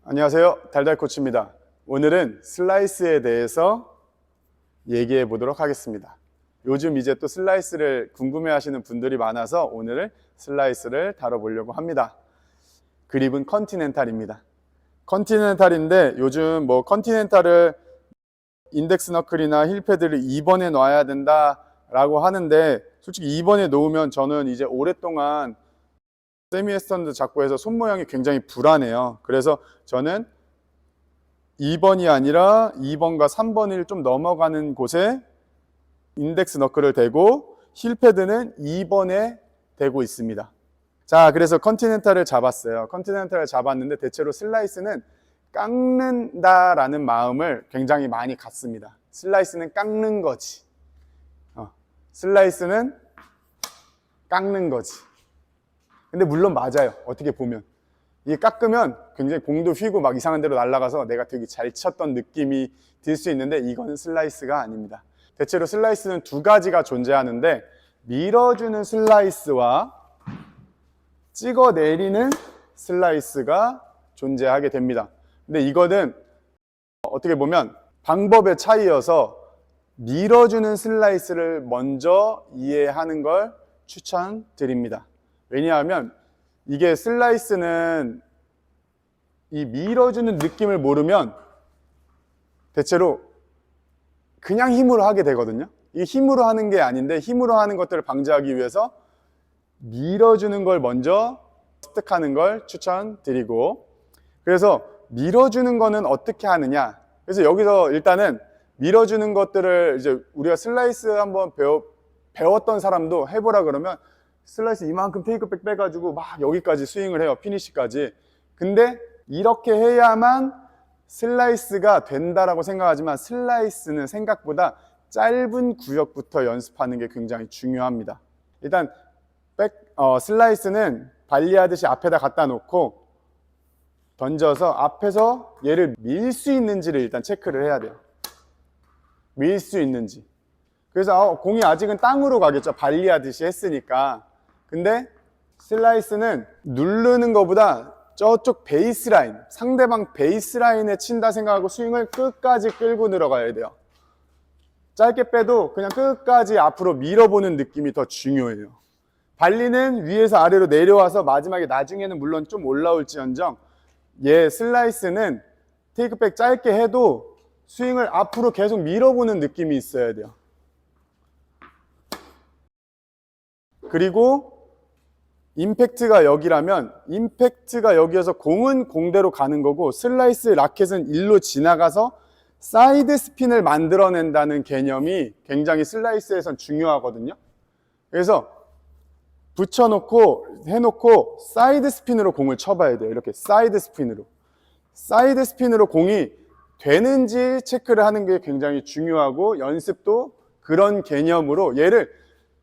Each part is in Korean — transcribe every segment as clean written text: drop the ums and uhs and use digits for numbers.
안녕하세요. 달달코치입니다. 오늘은 슬라이스에 대해서 얘기해 보도록 하겠습니다. 요즘 이제 또 슬라이스를 궁금해 하시는 분들이 많아서 오늘은 슬라이스를 다뤄보려고 합니다. 그립은 컨티넨탈입니다. 컨티넨탈인데 요즘 컨티넨탈을 인덱스 너클이나 힐패드를 2번에 놔야 된다라고 하는데 솔직히 2번에 놓으면 저는 이제 오랫동안 세미 웨스턴도 잡고 해서 손 모양이 굉장히 불안해요. 그래서 저는 2번이 아니라 2번과 3번을 좀 넘어가는 곳에 인덱스 너클을 대고 힐패드는 2번에 대고 있습니다. 자, 그래서 컨티넨탈을 잡았어요. 컨티넨탈을 잡았는데 대체로 슬라이스는 깎는다라는 마음을 굉장히 많이 갖습니다. 슬라이스는 깎는 거지. 슬라이스는 깎는 거지. 근데 물론 맞아요. 어떻게 보면 이게 깎으면 굉장히 공도 휘고 막 이상한 데로 날아가서 내가 되게 잘 쳤던 느낌이 들 수 있는데 이거는 슬라이스가 아닙니다. 대체로 슬라이스는 두 가지가 존재하는데 밀어주는 슬라이스와 찍어내리는 슬라이스가 존재하게 됩니다. 근데 이거는 어떻게 보면 방법의 차이여서 밀어주는 슬라이스를 먼저 이해하는 걸 추천드립니다. 왜냐하면 이게 슬라이스는 이 밀어주는 느낌을 모르면 대체로 그냥 힘으로 하게 되거든요. 이게 힘으로 하는 게 아닌데 힘으로 하는 것들을 방지하기 위해서 밀어주는 걸 먼저 습득하는 걸 추천드리고, 그래서 밀어주는 거는 어떻게 하느냐. 그래서 여기서 일단은 밀어주는 것들을 이제 우리가 슬라이스 한번 배웠던 사람도 해보라 그러면 슬라이스 이만큼 테이크백 빼가지고 막 여기까지 스윙을 해요. 피니시까지. 근데 이렇게 해야만 슬라이스가 된다라고 생각하지만 슬라이스는 생각보다 짧은 구역부터 연습하는 게 굉장히 중요합니다. 일단 슬라이스는 발리하듯이 앞에다 갖다 놓고 던져서 앞에서 얘를 밀 수 있는지를 일단 체크를 해야 돼요. 밀 수 있는지. 그래서 공이 아직은 땅으로 가겠죠. 발리하듯이 했으니까. 근데 슬라이스는 누르는 것보다 저쪽 베이스라인, 상대방 베이스라인에 친다 생각하고 스윙을 끝까지 끌고 들어가야 돼요. 짧게 빼도 그냥 끝까지 앞으로 밀어보는 느낌이 더 중요해요. 발리는 위에서 아래로 내려와서 마지막에 나중에는 물론 좀 올라올지언정 슬라이스는 테이크백 짧게 해도 스윙을 앞으로 계속 밀어보는 느낌이 있어야 돼요. 그리고 임팩트가 여기라면 임팩트가 여기여서 공은 공대로 가는 거고 슬라이스 라켓은 일로 지나가서 사이드 스핀을 만들어낸다는 개념이 굉장히 슬라이스에선 중요하거든요. 그래서 붙여놓고 해놓고 사이드 스핀으로 공을 쳐봐야 돼요. 이렇게 사이드 스핀으로 공이 되는지 체크를 하는 게 굉장히 중요하고, 연습도 그런 개념으로 얘를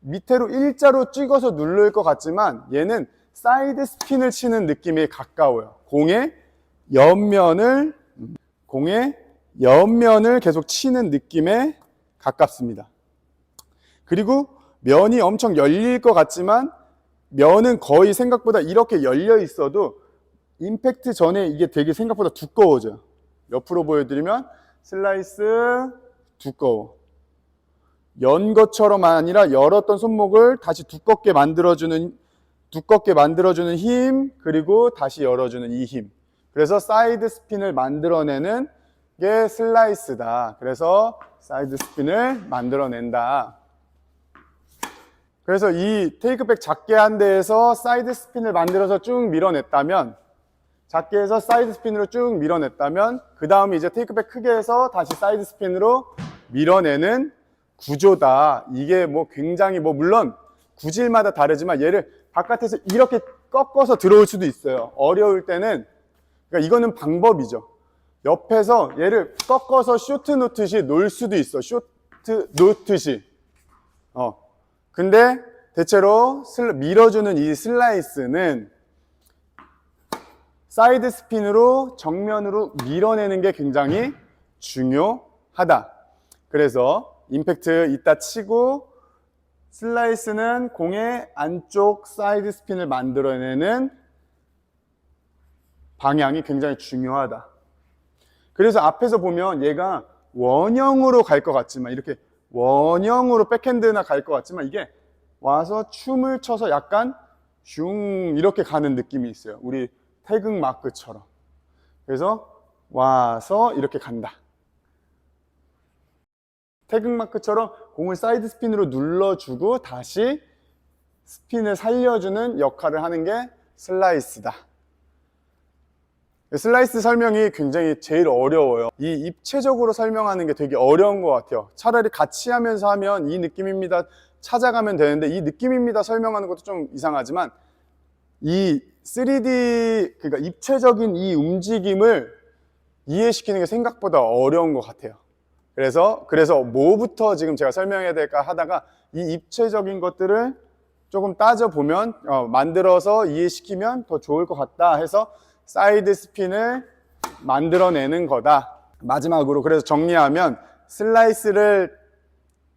밑으로 일자로 찍어서 누를 것 같지만 얘는 사이드 스핀을 치는 느낌에 가까워요. 공의 옆면을 계속 치는 느낌에 가깝습니다. 그리고 면이 엄청 열릴 것 같지만 면은 거의 생각보다 이렇게 열려 있어도 임팩트 전에 이게 되게 생각보다 두꺼워져요. 옆으로 보여드리면 슬라이스 두꺼워. 연 것처럼 아니라 열었던 손목을 다시 두껍게 만들어주는 힘, 그리고 다시 열어주는 이 힘. 그래서 사이드 스핀을 만들어내는 게 슬라이스다. 그래서 사이드 스핀을 만들어낸다. 그래서 이 테이크백 작게 한 데에서 사이드 스핀을 만들어서 쭉 밀어냈다면, 작게 해서 사이드 스핀으로 쭉 밀어냈다면, 그 다음에 이제 테이크백 크게 해서 다시 사이드 스핀으로 밀어내는 구조다. 이게 굉장히 물론 구질마다 다르지만 얘를 바깥에서 이렇게 꺾어서 들어올 수도 있어요. 어려울 때는, 그러니까 이거는 방법이죠. 옆에서 얘를 꺾어서 쇼트 놓듯이 놓을 수도 있어. 쇼트 놓듯이. 근데 대체로 밀어주는 이 슬라이스는 사이드 스핀으로 정면으로 밀어내는 게 굉장히 중요하다. 그래서 임팩트 이따 치고 슬라이스는 공의 안쪽 사이드 스핀을 만들어내는 방향이 굉장히 중요하다. 그래서 앞에서 보면 얘가 원형으로 갈 것 같지만, 이렇게 원형으로 백핸드나 갈 것 같지만, 이게 와서 춤을 춰서 약간 슝 이렇게 가는 느낌이 있어요. 우리 태극 마크처럼. 그래서 와서 이렇게 간다. 태극 마크처럼 공을 사이드 스핀으로 눌러주고 다시 스핀을 살려주는 역할을 하는 게 슬라이스다. 슬라이스 설명이 굉장히 제일 어려워요. 이 입체적으로 설명하는 게 되게 어려운 것 같아요. 차라리 같이 하면서 하면 이 느낌입니다 찾아가면 되는데, 이 느낌입니다 설명하는 것도 좀 이상하지만 이 3D, 그러니까 입체적인 이 움직임을 이해시키는 게 생각보다 어려운 것 같아요. 그래서 뭐부터 지금 제가 설명해야 될까 하다가 이 입체적인 것들을 조금 따져보면, 만들어서 이해시키면 더 좋을 것 같다 해서 사이드 스핀을 만들어내는 거다. 마지막으로 그래서 정리하면, 슬라이스를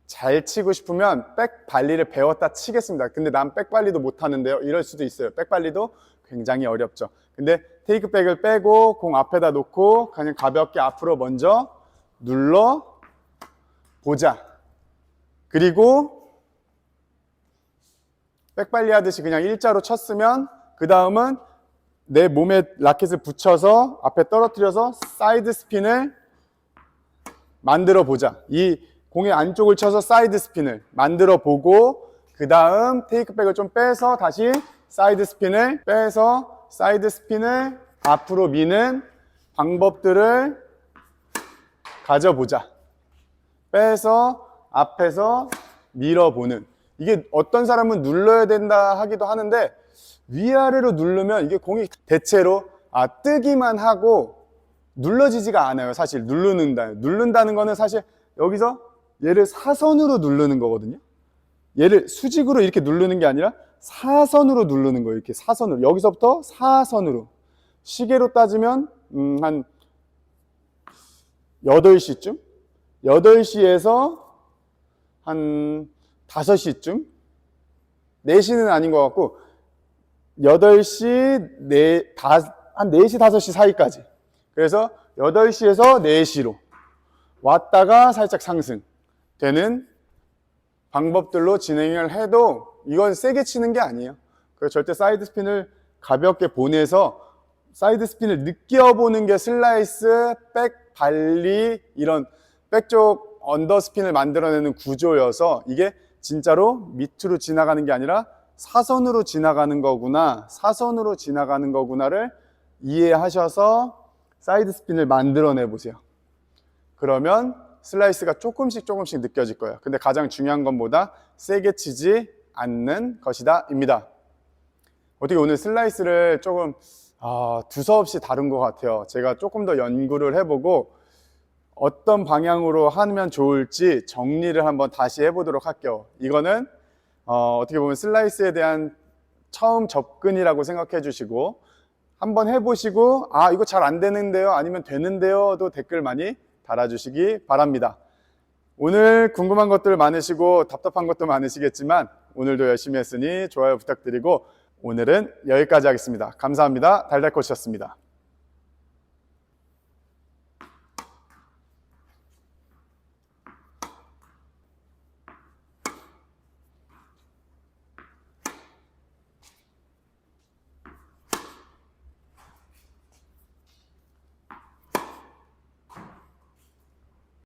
잘 치고 싶으면 백 발리를 배웠다 치겠습니다. 근데 난 백 발리도 못하는데요, 이럴 수도 있어요. 백 발리도 굉장히 어렵죠. 근데 테이크백을 빼고 공 앞에다 놓고 그냥 가볍게 앞으로 먼저 눌러 보자. 그리고 백발리 하듯이 그냥 일자로 쳤으면, 그 다음은 내 몸에 라켓을 붙여서 앞에 떨어뜨려서 사이드 스핀을 만들어 보자. 이 공의 안쪽을 쳐서 사이드 스핀을 만들어 보고, 그 다음 테이크백을 좀 빼서 다시 사이드 스핀을 빼서 사이드 스핀을 앞으로 미는 방법들을 가져보자. 빼서 앞에서 밀어보는. 이게 어떤 사람은 눌러야 된다 하기도 하는데, 위아래로 누르면 이게 공이 대체로 뜨기만 하고 눌러지지가 않아요. 사실 누른다는 거는 사실 여기서 얘를 사선으로 누르는 거거든요. 얘를 수직으로 이렇게 누르는 게 아니라 사선으로 누르는 거예요. 이렇게 사선으로, 여기서부터 사선으로. 시계로 따지면 한 8시쯤? 8시에서 한 5시쯤? 4시는 아닌 것 같고 8시, 한 4시, 5시 사이까지. 그래서 8시에서 4시로 왔다가 살짝 상승되는 방법들로 진행을 해도, 이건 세게 치는 게 아니에요. 그래서 절대 사이드 스핀을 가볍게 보내서 사이드 스핀을 느껴보는 게 슬라이스, 백, 발리, 이런 백쪽 언더스핀을 만들어내는 구조여서, 이게 진짜로 밑으로 지나가는 게 아니라 사선으로 지나가는 거구나, 사선으로 지나가는 거구나를 이해하셔서 사이드 스핀을 만들어내 보세요. 그러면 슬라이스가 조금씩 느껴질 거예요. 근데 가장 중요한 건 뭐다? 세게 치지 않는 것이다 입니다. 어떻게 오늘 슬라이스를 조금 두서없이 다룬 것 같아요. 제가 조금 더 연구를 해보고 어떤 방향으로 하면 좋을지 정리를 한번 다시 해보도록 할게요. 이거는 어떻게 보면 슬라이스에 대한 처음 접근이라고 생각해 주시고, 한번 해보시고 이거 잘 안 되는데요, 아니면 되는데요도 댓글 많이 달아주시기 바랍니다. 오늘 궁금한 것들 많으시고 답답한 것도 많으시겠지만 오늘도 열심히 했으니 좋아요 부탁드리고, 오늘은 여기까지 하겠습니다. 감사합니다. 달달코치였습니다.